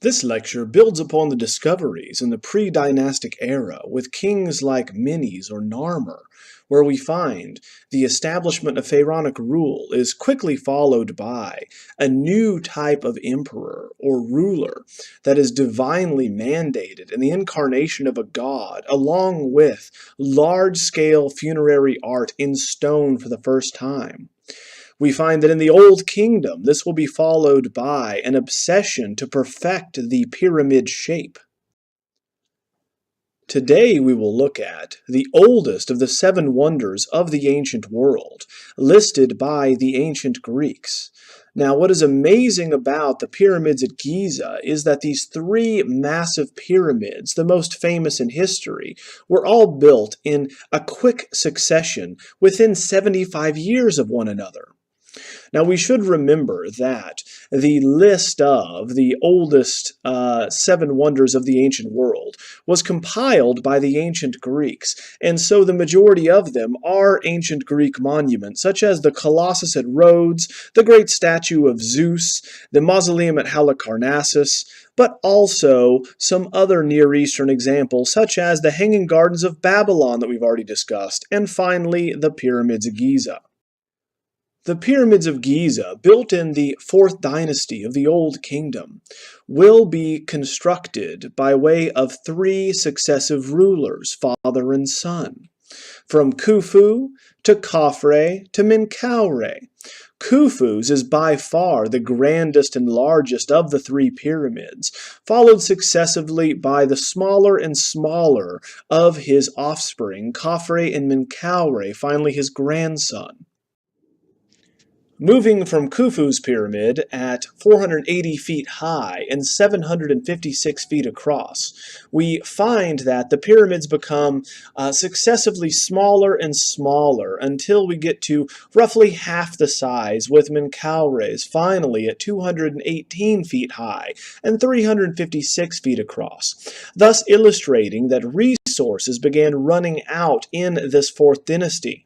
This lecture builds upon the discoveries in the pre-dynastic era with kings like Menes or Narmer, where we find the establishment of pharaonic rule is quickly followed by a new type of emperor or ruler that is divinely mandated in the incarnation of a god, along with large-scale funerary art in stone for the first time. We find that in the Old Kingdom, this will be followed by an obsession to perfect the pyramid shape. Today we will look at the oldest of the 7 wonders of the ancient world, listed by the ancient Greeks. Now, what is amazing about the pyramids at Giza is that these 3 massive pyramids, the most famous in history, were all built in a quick succession within 75 years of one another. Now, we should remember that the list of the oldest 7 wonders of the ancient world was compiled by the ancient Greeks, and so the majority of them are ancient Greek monuments, such as the Colossus at Rhodes, the great statue of Zeus, the mausoleum at Halicarnassus, but also some other Near Eastern examples, such as the Hanging Gardens of Babylon that we've already discussed, and finally the Pyramids of Giza. The Pyramids of Giza, built in the 4th dynasty of the Old Kingdom, will be constructed by way of 3 successive rulers, father and son, from Khufu to Khafre to Menkaure. Khufu's is by far the grandest and largest of the 3 pyramids, followed successively by the smaller and smaller of his offspring, Khafre and Menkaure, finally his grandson. Moving from Khufu's pyramid at 480 feet high and 756 feet across, we find that the pyramids become successively smaller and smaller until we get to roughly half the size, with Menkaure's finally at 218 feet high and 356 feet across, thus illustrating that resources began running out in this 4th dynasty.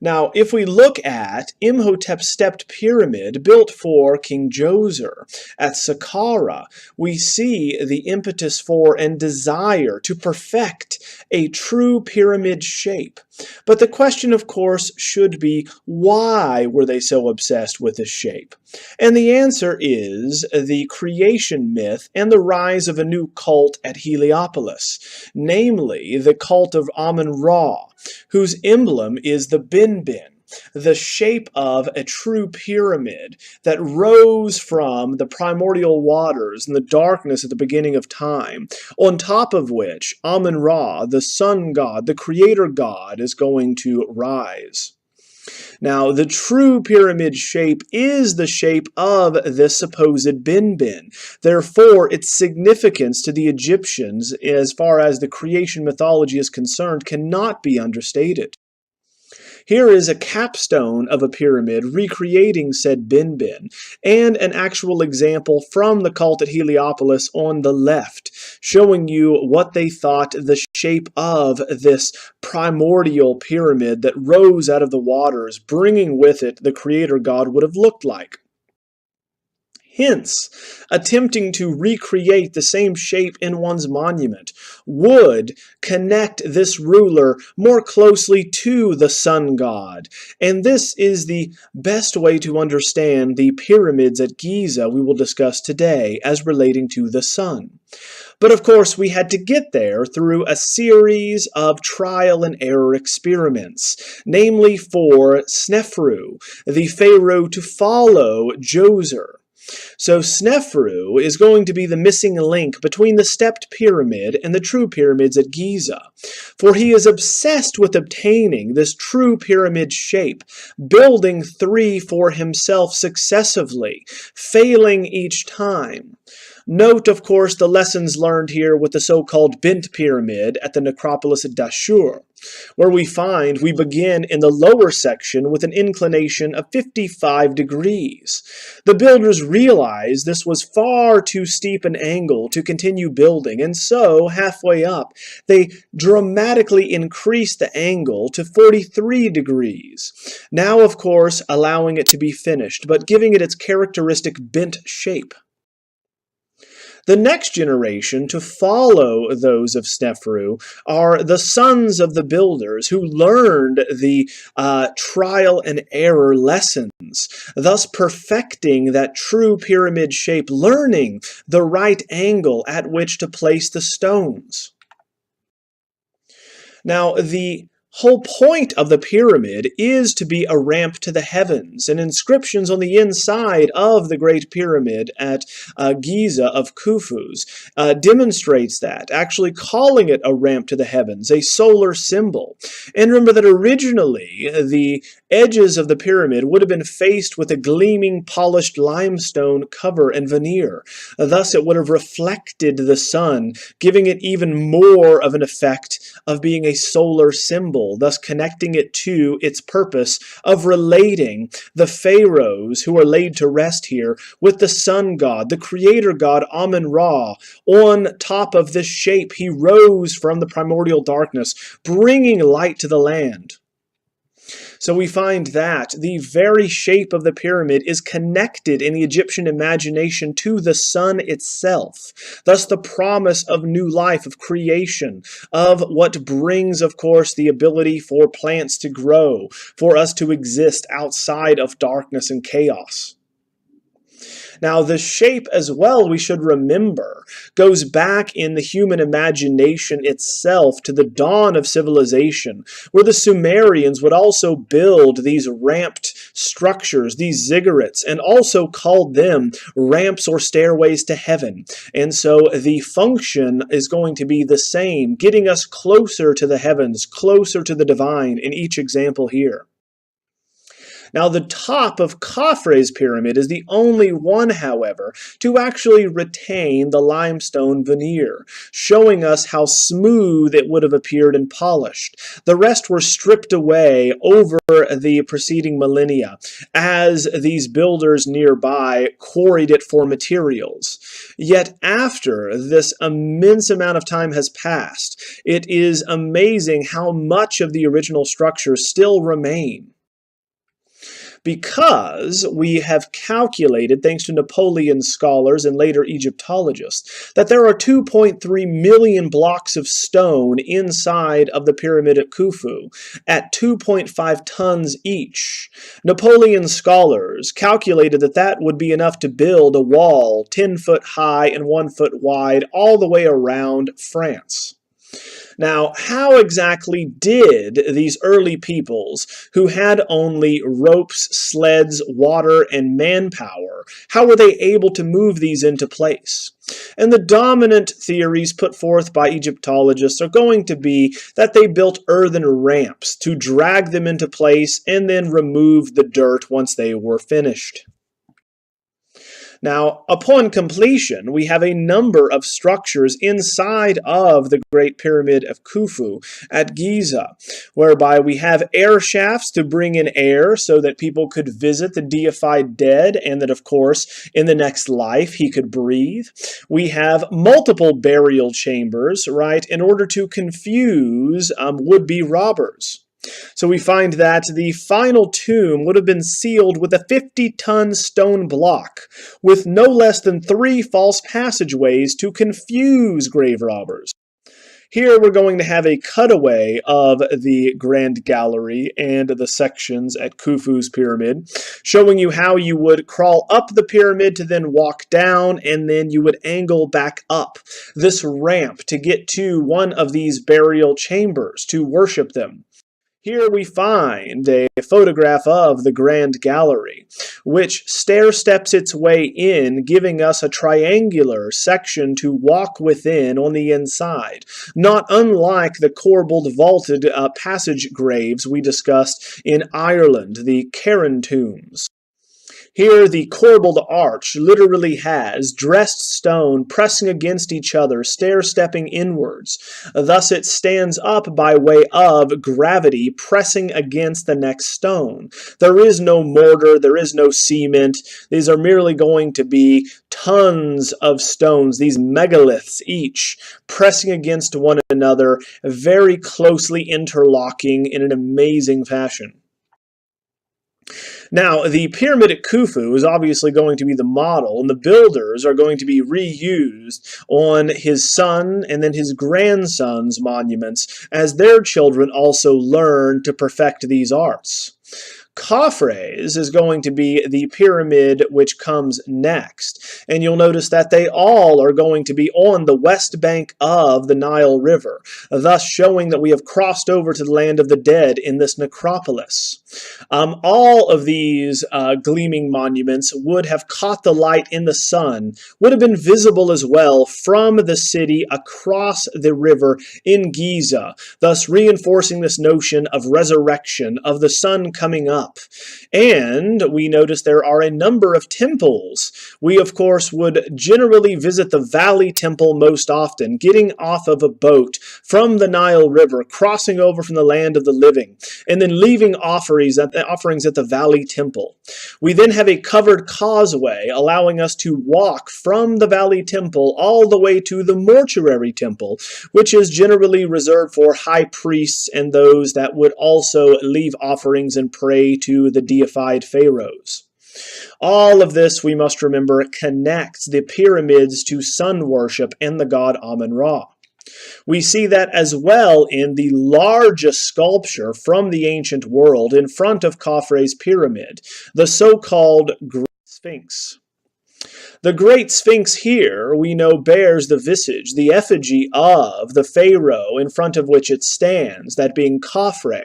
Now, if we look at Imhotep's stepped pyramid built for King Djoser at Saqqara, we see the impetus for and desire to perfect a true pyramid shape. But the question, of course, should be, why were they so obsessed with this shape? And the answer is the creation myth and the rise of a new cult at Heliopolis, namely the cult of Amun-Ra, whose emblem is the bin-bin, the shape of a true pyramid that rose from the primordial waters and the darkness at the beginning of time, on top of which Amun-Ra, the sun god, the creator god, is going to rise. Now, the true pyramid shape is the shape of this supposed bin-bin. Therefore, its significance to the Egyptians, as far as the creation mythology is concerned, cannot be understated. Here is a capstone of a pyramid recreating said bin-bin, and an actual example from the cult at Heliopolis on the left, showing you what they thought the shape of this primordial pyramid that rose out of the waters, bringing with it the creator god, would have looked like. Hence, attempting to recreate the same shape in one's monument would connect this ruler more closely to the sun god, and this is the best way to understand the pyramids at Giza we will discuss today as relating to the sun. But of course, we had to get there through a series of trial and error experiments, namely for Snefru, the pharaoh to follow Djoser. So Snefru is going to be the missing link between the stepped pyramid and the true pyramids at Giza, for he is obsessed with obtaining this true pyramid shape, building 3 for himself successively, failing each time. Note, of course, the lessons learned here with the so-called bent pyramid at the necropolis at Dashur, where we find we begin in the lower section with an inclination of 55 degrees. The builders realized this was far too steep an angle to continue building, and so, halfway up, they dramatically increased the angle to 43 degrees, now, of course, allowing it to be finished, but giving it its characteristic bent shape. The next generation to follow those of Snefru are the sons of the builders who learned the trial and error lessons, thus perfecting that true pyramid shape, learning the right angle at which to place the stones. Now, the whole point of the pyramid is to be a ramp to the heavens, and inscriptions on the inside of the Great Pyramid at Giza of Khufu's demonstrates that, actually calling it a ramp to the heavens, a solar symbol. And remember that originally the edges of the pyramid would have been faced with a gleaming polished limestone cover and veneer. Thus it would have reflected the sun, giving it even more of an effect of being a solar symbol, thus connecting it to its purpose of relating the pharaohs who are laid to rest here with the sun god, the creator god Amun-Ra. On top of this shape, he rose from the primordial darkness, bringing light to the land. So we find that the very shape of the pyramid is connected in the Egyptian imagination to the sun itself. Thus the promise of new life, of creation, of what brings, of course, the ability for plants to grow, for us to exist outside of darkness and chaos. Now, the shape as well, we should remember, goes back in the human imagination itself to the dawn of civilization, where the Sumerians would also build these ramped structures, these ziggurats, and also called them ramps or stairways to heaven. And so the function is going to be the same, getting us closer to the heavens, closer to the divine in each example here. Now, the top of Khafre's pyramid is the only one, however, to actually retain the limestone veneer, showing us how smooth it would have appeared and polished. The rest were stripped away over the preceding millennia as these builders nearby quarried it for materials. Yet after this immense amount of time has passed, it is amazing how much of the original structure still remain, because we have calculated, thanks to Napoleon scholars and later Egyptologists, that there are 2.3 million blocks of stone inside of the pyramid at Khufu, at 2.5 tons each. Napoleon scholars calculated that that would be enough to build a wall 10 foot high and 1 foot wide all the way around France. Now, how exactly did these early peoples, who had only ropes, sleds, water, and manpower, how were they able to move these into place? And the dominant theories put forth by Egyptologists are going to be that they built earthen ramps to drag them into place and then remove the dirt once they were finished. Now, upon completion, we have a number of structures inside of the Great Pyramid of Khufu at Giza, whereby we have air shafts to bring in air so that people could visit the deified dead, and that, of course, in the next life he could breathe. We have multiple burial chambers, right, in order to confuse would-be robbers. So we find that the final tomb would have been sealed with a 50-ton stone block, with no less than 3 false passageways to confuse grave robbers. Here we're going to have a cutaway of the Grand Gallery and the sections at Khufu's pyramid, showing you how you would crawl up the pyramid to then walk down, and then you would angle back up this ramp to get to one of these burial chambers to worship them. Here we find a photograph of the Grand Gallery, which stair-steps its way in, giving us a triangular section to walk within on the inside, not unlike the corbelled vaulted passage graves we discussed in Ireland, the Cairn tombs. Here the corbelled arch literally has dressed stone pressing against each other, stair-stepping inwards. Thus it stands up by way of gravity pressing against the next stone. There is no mortar, there is no cement. These are merely going to be tons of stones, these megaliths each, pressing against one another, very closely interlocking in an amazing fashion. Now, the pyramid at Khufu is obviously going to be the model, and the builders are going to be reused on his son and then his grandson's monuments as their children also learn to perfect these arts. Khafre's is going to be the pyramid which comes next. And you'll notice that they all are going to be on the west bank of the Nile River, thus showing that we have crossed over to the land of the dead in this necropolis. All of these gleaming monuments would have caught the light in the sun, would have been visible as well from the city across the river in Giza, thus reinforcing this notion of resurrection, of the sun coming up. And we notice there are a number of temples. We, of course, would generally visit the Valley Temple most often, getting off of a boat from the Nile River, crossing over from the land of the living, and then leaving offerings at the Valley Temple. We then have a covered causeway, allowing us to walk from the Valley Temple all the way to the Mortuary Temple, which is generally reserved for high priests and those that would also leave offerings and pray to the deified pharaohs. All of this, we must remember, connects the pyramids to sun worship and the god Amun-Ra. We see that as well in the largest sculpture from the ancient world in front of Khafre's pyramid, the so-called Great Sphinx. The Great Sphinx here, we know, bears the visage, the effigy of the pharaoh in front of which it stands, that being Khafre.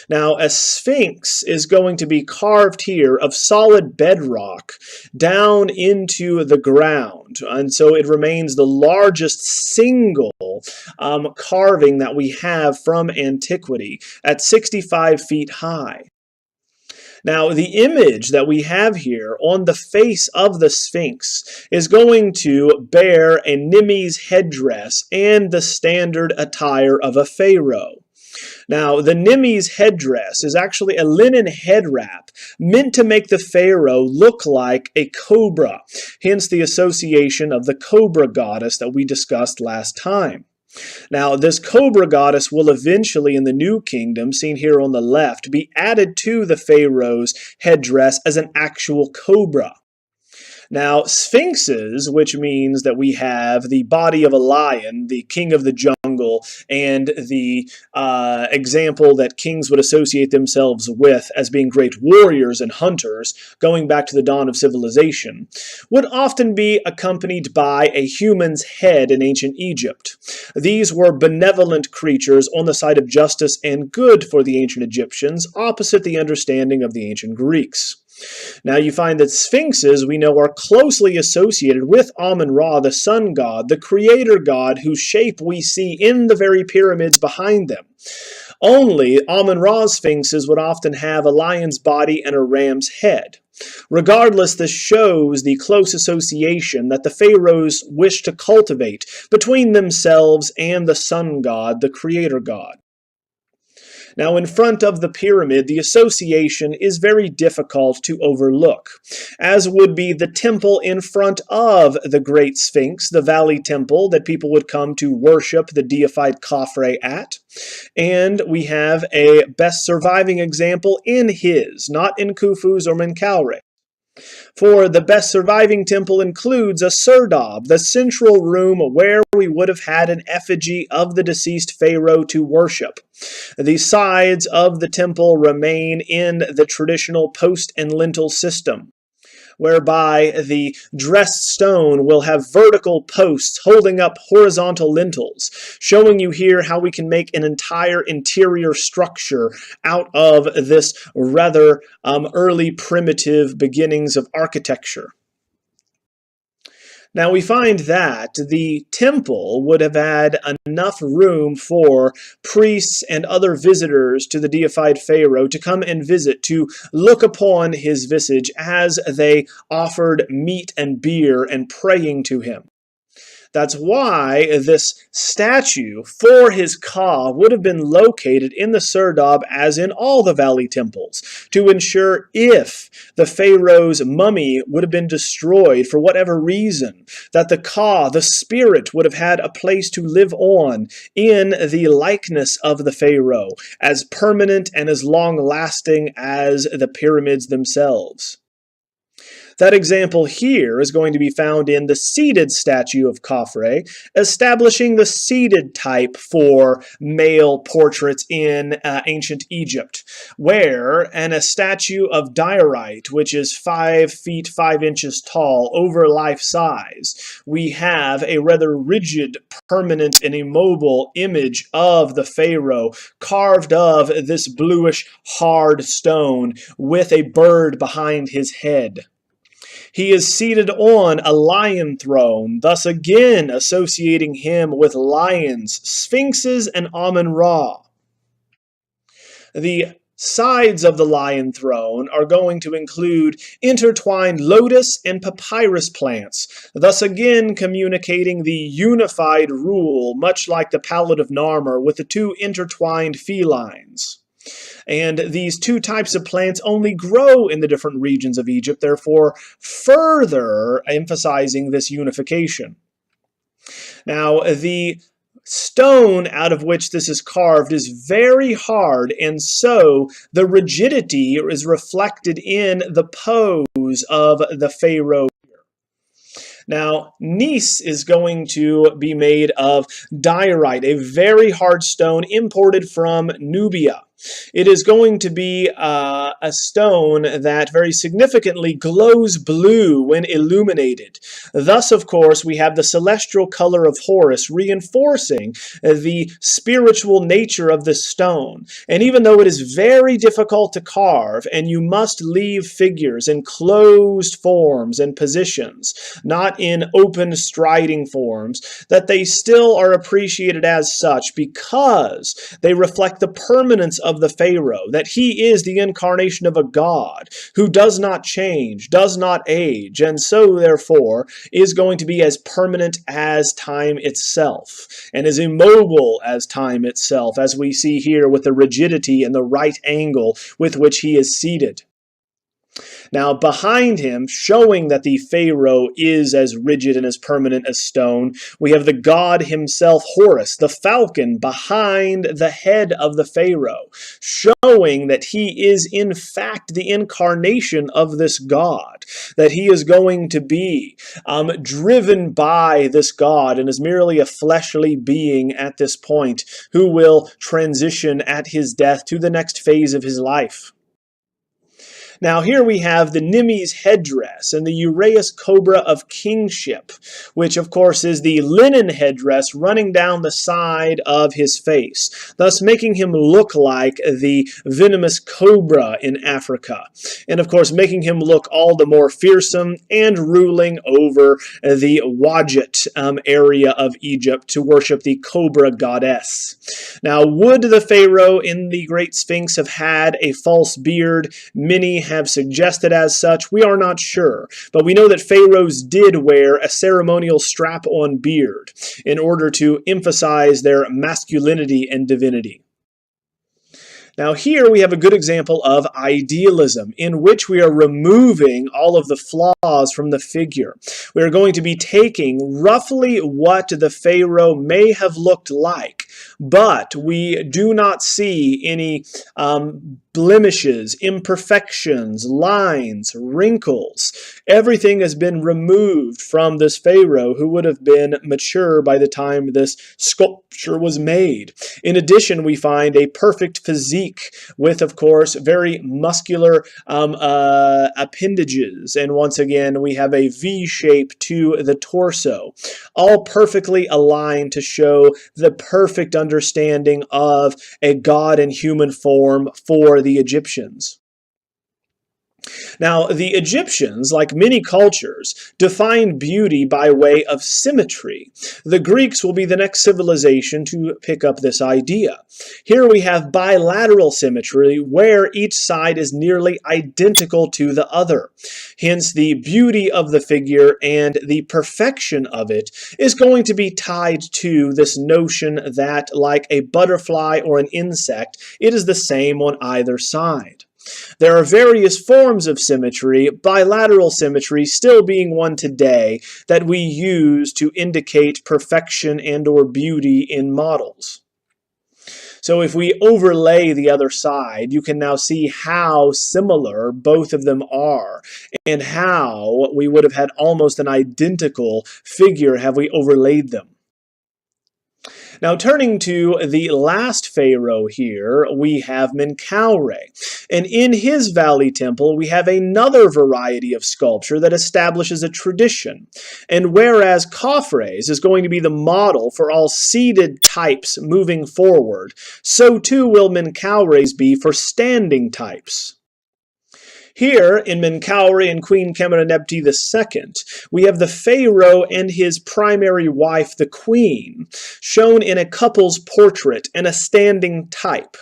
Now, a sphinx is going to be carved here of solid bedrock down into the ground, and so it remains the largest single carving that we have from antiquity at 65 feet high. Now, the image that we have here on the face of the Sphinx is going to bear a Nemi's headdress and the standard attire of a pharaoh. Now, the Nemi's headdress is actually a linen head wrap meant to make the pharaoh look like a cobra, hence the association of the cobra goddess that we discussed last time. Now, this cobra goddess will eventually, in the New Kingdom, seen here on the left, be added to the pharaoh's headdress as an actual cobra. Now, sphinxes, which means that we have the body of a lion, the king of the jungle, and the example that kings would associate themselves with as being great warriors and hunters, going back to the dawn of civilization, would often be accompanied by a human's head in ancient Egypt. These were benevolent creatures on the side of justice and good for the ancient Egyptians, opposite the understanding of the ancient Greeks. Now you find that sphinxes, we know, are closely associated with Amun-Ra, the sun god, the creator god whose shape we see in the very pyramids behind them. Only Amun-Ra's sphinxes would often have a lion's body and a ram's head. Regardless, this shows the close association that the pharaohs wished to cultivate between themselves and the sun god, the creator god. Now, in front of the pyramid, the association is very difficult to overlook, as would be the temple in front of the Great Sphinx, the Valley Temple that people would come to worship the deified Khafre at. And we have a best surviving example in his, not in Khufu's or Menkaure. For the best surviving temple includes a serdab, the central room where we would have had an effigy of the deceased pharaoh to worship. The sides of the temple remain in the traditional post and lintel system, whereby the dressed stone will have vertical posts holding up horizontal lintels, showing you here how we can make an entire interior structure out of this rather early primitive beginnings of architecture. Now we find that the temple would have had enough room for priests and other visitors to the deified pharaoh to come and visit, to look upon his visage as they offered meat and beer and praying to him. That's why this statue for his Ka would have been located in the Serdab as in all the valley temples, to ensure if the pharaoh's mummy would have been destroyed for whatever reason, that the Ka, the spirit, would have had a place to live on in the likeness of the pharaoh, as permanent and as long-lasting as the pyramids themselves. That example here is going to be found in the seated statue of Khafre, establishing the seated type for male portraits in ancient Egypt, where in a statue of diorite, which is 5 feet 5 inches tall, over life size, we have a rather rigid, permanent, and immobile image of the pharaoh carved of this bluish, hard stone with a bird behind his head. He is seated on a lion throne, thus again associating him with lions, sphinxes, and Amun-Ra. The sides of the lion throne are going to include intertwined lotus and papyrus plants, thus again communicating the unified rule, much like the Palette of Narmer with the two intertwined felines. And these two types of plants only grow in the different regions of Egypt, therefore further emphasizing this unification. Now, the stone out of which this is carved is very hard, and so the rigidity is reflected in the pose of the pharaoh. Now, Nis is going to be made of diorite, a very hard stone imported from Nubia. It is going to be a stone that very significantly glows blue when illuminated. Thus, of course, we have the celestial color of Horus reinforcing the spiritual nature of this stone. And even though it is very difficult to carve, and you must leave figures in closed forms and positions, not in open striding forms, that they still are appreciated as such because they reflect the permanence of the pharaoh, that he is the incarnation of a god who does not change, does not age, and so therefore is going to be as permanent as time itself, and as immobile as time itself, as we see here with the rigidity and the right angle with which he is seated. Now, behind him, showing that the pharaoh is as rigid and as permanent as stone, we have the god himself, Horus, the falcon, behind the head of the pharaoh, showing that he is in fact the incarnation of this god, that he is going to be driven by this god and is merely a fleshly being at this point who will transition at his death to the next phase of his life. Now here we have the Nimis headdress and the uraeus cobra of kingship, which of course is the linen headdress running down the side of his face, thus making him look like the venomous cobra in Africa, and of course making him look all the more fearsome and ruling over the Wadjet area of Egypt to worship the cobra goddess. Now, would the pharaoh in the Great Sphinx have had a false beard? Many have suggested as such. We are not sure, but we know that pharaohs did wear a ceremonial strap-on beard in order to emphasize their masculinity and divinity. Now here we have a good example of idealism, in which we are removing all of the flaws from the figure. We are going to be taking roughly what the pharaoh may have looked like, but we do not see any blemishes, imperfections, lines, wrinkles. Everything has been removed from this pharaoh who would have been mature by the time this sculpture was made. In addition, we find a perfect physique with, of course, very muscular appendages. And once again, we have a V shape to the torso, all perfectly aligned to show the perfect understanding of a god in human form for the Egyptians. Now, the Egyptians, like many cultures, defined beauty by way of symmetry. The Greeks will be the next civilization to pick up this idea. Here we have bilateral symmetry, where each side is nearly identical to the other. Hence, the beauty of the figure and the perfection of it is going to be tied to this notion that, like a butterfly or an insect, it is the same on either side. There are various forms of symmetry, bilateral symmetry still being one today that we use to indicate perfection and/or beauty in models. So if we overlay the other side, you can now see how similar both of them are and how we would have had almost an identical figure have we overlaid them. Now, turning to the last pharaoh here, we have Menkaure. And in his valley temple, we have another variety of sculpture that establishes a tradition. And whereas Khafre's is going to be the model for all seated types moving forward, so too will Menkaure's be for standing types. Here, in Menkaure and Queen Kemenetepti II, we have the pharaoh and his primary wife, the queen, shown in a couple's portrait and a standing type.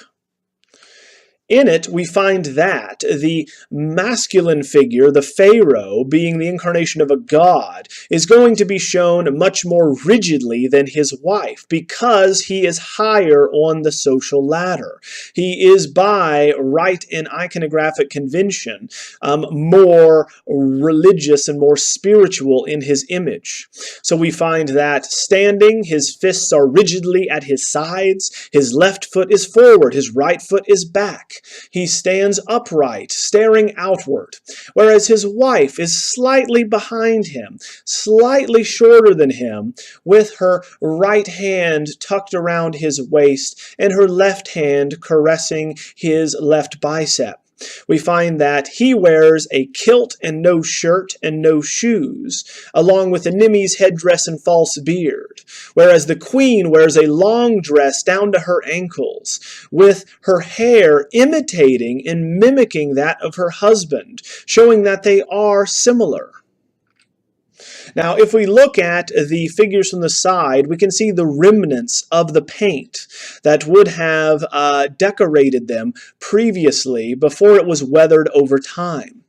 In it, we find that the masculine figure, the pharaoh, being the incarnation of a god, is going to be shown much more rigidly than his wife because he is higher on the social ladder. He is, by rite and iconographic convention, more religious and more spiritual in his image. So we find that standing, his fists are rigidly at his sides, his left foot is forward, his right foot is back. He stands upright, staring outward, whereas his wife is slightly behind him, slightly shorter than him, with her right hand tucked around his waist and her left hand caressing his left bicep. We find that he wears a kilt and no shirt and no shoes, along with the Nimi's headdress and false beard, whereas the queen wears a long dress down to her ankles, with her hair imitating and mimicking that of her husband, showing that they are similar. Now, if we look at the figures from the side, we can see the remnants of the paint that would have decorated them previously before it was weathered over time.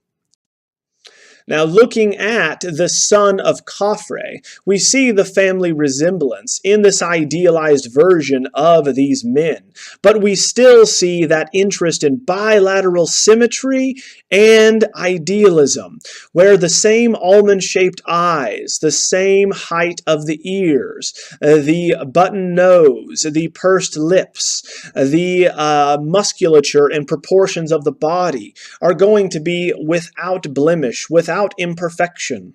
Now, looking at the son of Khafre, we see the family resemblance in this idealized version of these men, but we still see that interest in bilateral symmetry and idealism, where the same almond-shaped eyes, the same height of the ears, the button nose, the pursed lips, the musculature and proportions of the body are going to be without blemish, without imperfection.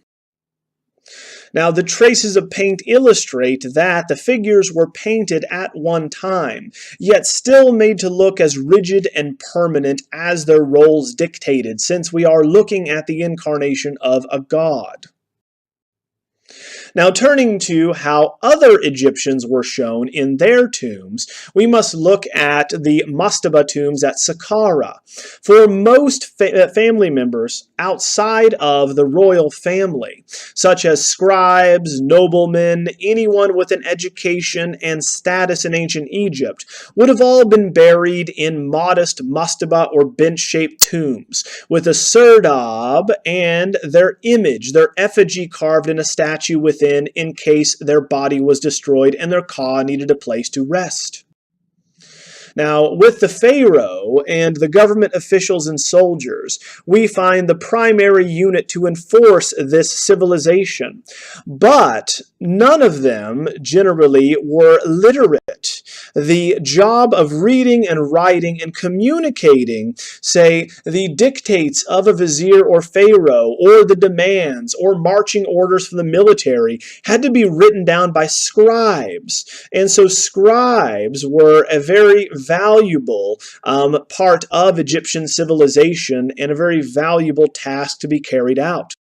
Now, the traces of paint illustrate that the figures were painted at one time, yet still made to look as rigid and permanent as their roles dictated, since we are looking at the incarnation of a god. Now, turning to how other Egyptians were shown in their tombs, we must look at the mastaba tombs at Saqqara. For most family members outside of the royal family, such as scribes, noblemen, anyone with an education and status in ancient Egypt, would have all been buried in modest mastaba or bench-shaped tombs, with a serdab and their image, their effigy carved in a statue within in case their body was destroyed and their ka needed a place to rest. Now, with the pharaoh and the government officials and soldiers, we find the primary unit to enforce this civilization. But none of them generally were literate. The job of reading and writing and communicating, say, the dictates of a vizier or pharaoh, or the demands or marching orders from the military, had to be written down by scribes. And so scribes were a very valuable part of Egyptian civilization and a very valuable task to be carried out.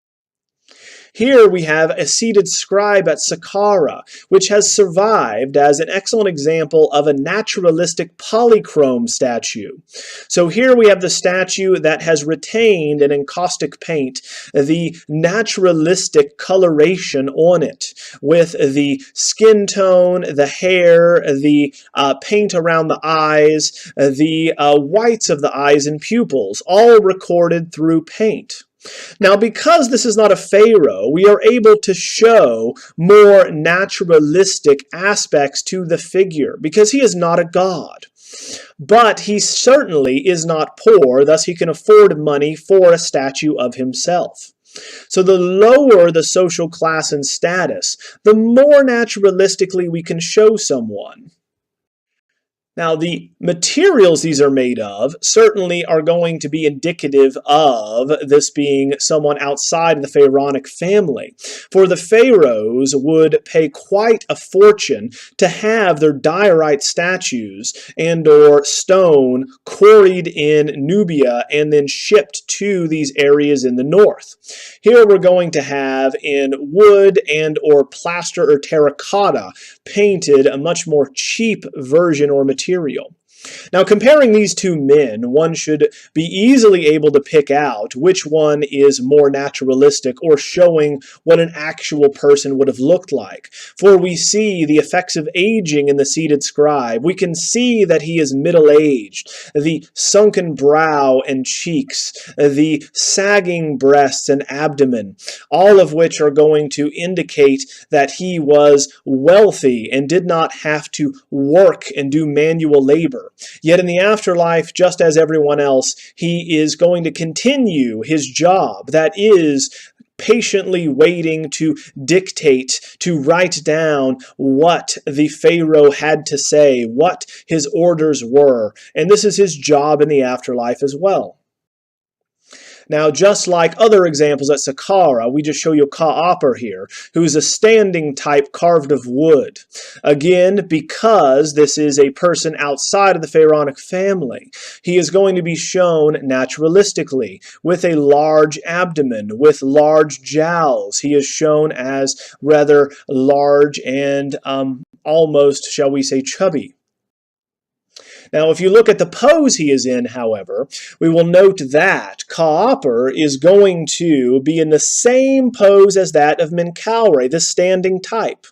Here we have a seated scribe at Saqqara, which has survived as an excellent example of a naturalistic polychrome statue. So here we have the statue that has retained in encaustic paint the naturalistic coloration on it, with the skin tone, the hair, the paint around the eyes, the whites of the eyes and pupils, all recorded through paint. Now, because this is not a pharaoh, we are able to show more naturalistic aspects to the figure, because he is not a god. But he certainly is not poor, thus he can afford money for a statue of himself. So the lower the social class and status, the more naturalistically we can show someone. Now, the materials these are made of certainly are going to be indicative of this being someone outside of the pharaonic family. For the pharaohs would pay quite a fortune to have their diorite statues and or stone quarried in Nubia and then shipped to these areas in the north. Here we're going to have in wood and or plaster or terracotta painted a much more cheap version or material. Now, comparing these two men, one should be easily able to pick out which one is more naturalistic or showing what an actual person would have looked like. For we see the effects of aging in the seated scribe. We can see that he is middle-aged, the sunken brow and cheeks, the sagging breasts and abdomen, all of which are going to indicate that he was wealthy and did not have to work and do manual labor. Yet in the afterlife, just as everyone else, he is going to continue his job, that is, patiently waiting to dictate, to write down what the pharaoh had to say, what his orders were. And this is his job in the afterlife as well. Now, just like other examples at Saqqara, we just show you Ka'apar here, who is a standing type carved of wood. Again, because this is a person outside of the pharaonic family, he is going to be shown naturalistically, with a large abdomen, with large jowls. He is shown as rather large and almost, shall we say, chubby. Now, if you look at the pose he is in, however, we will note that Ka'apar is going to be in the same pose as that of Menkaure, the standing type.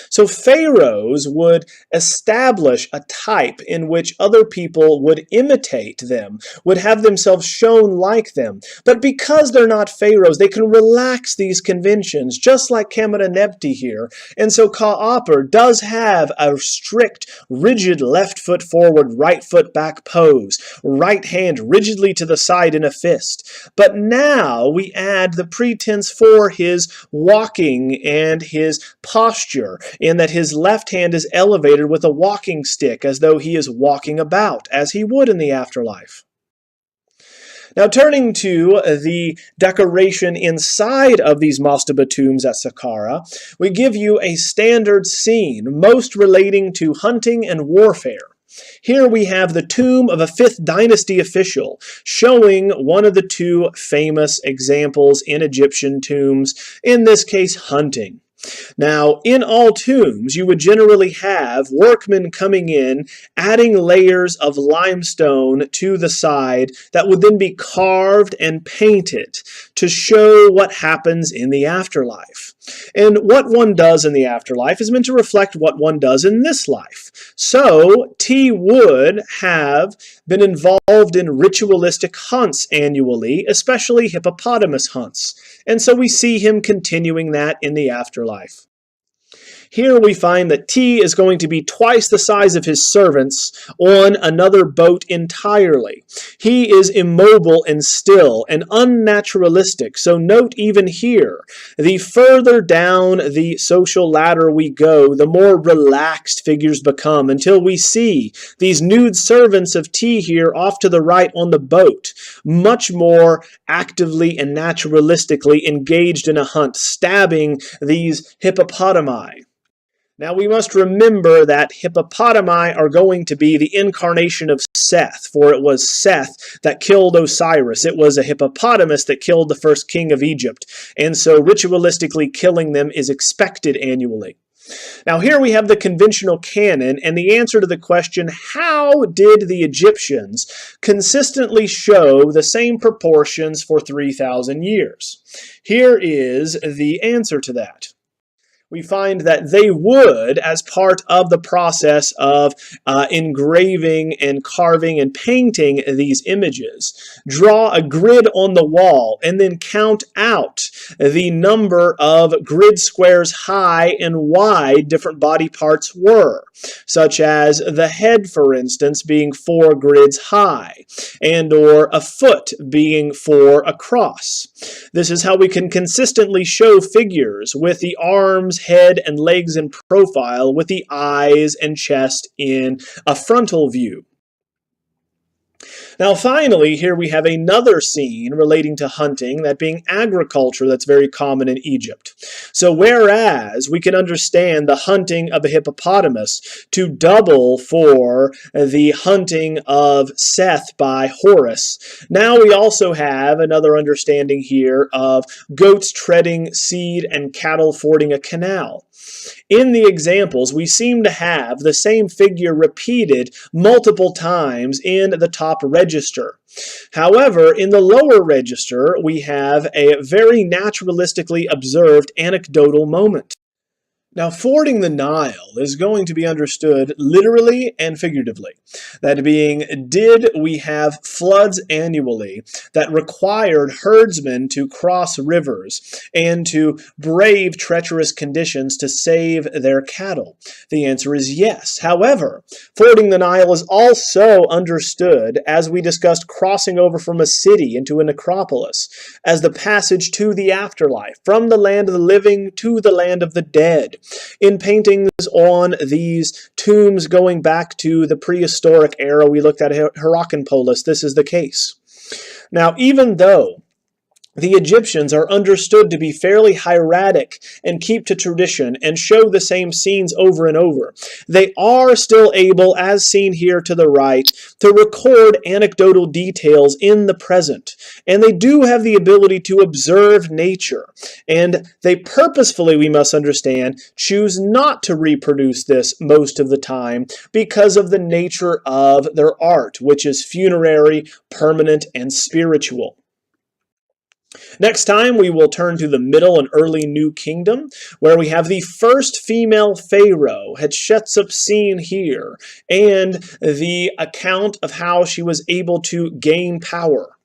So pharaohs would establish a type in which other people would imitate them, would have themselves shown like them. But because they're not pharaohs, they can relax these conventions, just like Khamenei here. And so Ka'apar does have a strict, rigid left foot forward, right foot back pose, right hand rigidly to the side in a fist. But now we add the pretense for his walking and his posture, in that his left hand is elevated with a walking stick as though he is walking about, as he would in the afterlife. Now, turning to the decoration inside of these mastaba tombs at Saqqara, we give you a standard scene, most relating to hunting and warfare. Here we have the tomb of a 5th dynasty official, showing one of the two famous examples in Egyptian tombs, in this case hunting. Now, in all tombs, you would generally have workmen coming in, adding layers of limestone to the side that would then be carved and painted to show what happens in the afterlife. And what one does in the afterlife is meant to reflect what one does in this life. So, T would have been involved in ritualistic hunts annually, especially hippopotamus hunts. And so we see him continuing that in the afterlife. Here we find that T is going to be twice the size of his servants on another boat entirely. He is immobile and still and unnaturalistic. So note even here, the further down the social ladder we go, the more relaxed figures become, until we see these nude servants of T here off to the right on the boat, much more actively and naturalistically engaged in a hunt, stabbing these hippopotami. Now we must remember that hippopotami are going to be the incarnation of Seth, for it was Seth that killed Osiris. It was a hippopotamus that killed the first king of Egypt, and so ritualistically killing them is expected annually. Now here we have the conventional canon, and the answer to the question, how did the Egyptians consistently show the same proportions for 3,000 years? Here is the answer to that. We find that they would, as part of the process of engraving and carving and painting these images, draw a grid on the wall and then count out the number of grid squares high and wide different body parts were, such as the head, for instance, being 4 grids high, and or a foot being 4 across. This is how we can consistently show figures with the arms, head, and legs in profile, with the eyes and chest in a frontal view. Now finally, here we have another scene relating to hunting, that being agriculture, that's very common in Egypt. So whereas we can understand the hunting of a hippopotamus to double for the hunting of Seth by Horus, now we also have another understanding here of goats treading seed and cattle fording a canal. In the examples, we seem to have the same figure repeated multiple times in the top register. However, in the lower register, we have a very naturalistically observed anecdotal moment. Now, fording the Nile is going to be understood literally and figuratively. That being, did we have floods annually that required herdsmen to cross rivers and to brave treacherous conditions to save their cattle? The answer is yes. However, fording the Nile is also understood, as we discussed, crossing over from a city into a necropolis, as the passage to the afterlife, from the land of the living to the land of the dead. In paintings on these tombs going back to the prehistoric era we looked at Hierakonpolis, this is the case. Now, even though the Egyptians are understood to be fairly hieratic and keep to tradition and show the same scenes over and over, they are still able, as seen here to the right, to record anecdotal details in the present. And they do have the ability to observe nature. And they purposefully, we must understand, choose not to reproduce this most of the time because of the nature of their art, which is funerary, permanent, and spiritual. Next time, we will turn to the Middle and Early New Kingdom, where we have the first female pharaoh, Hatshepsut, seen here, and the account of how she was able to gain power.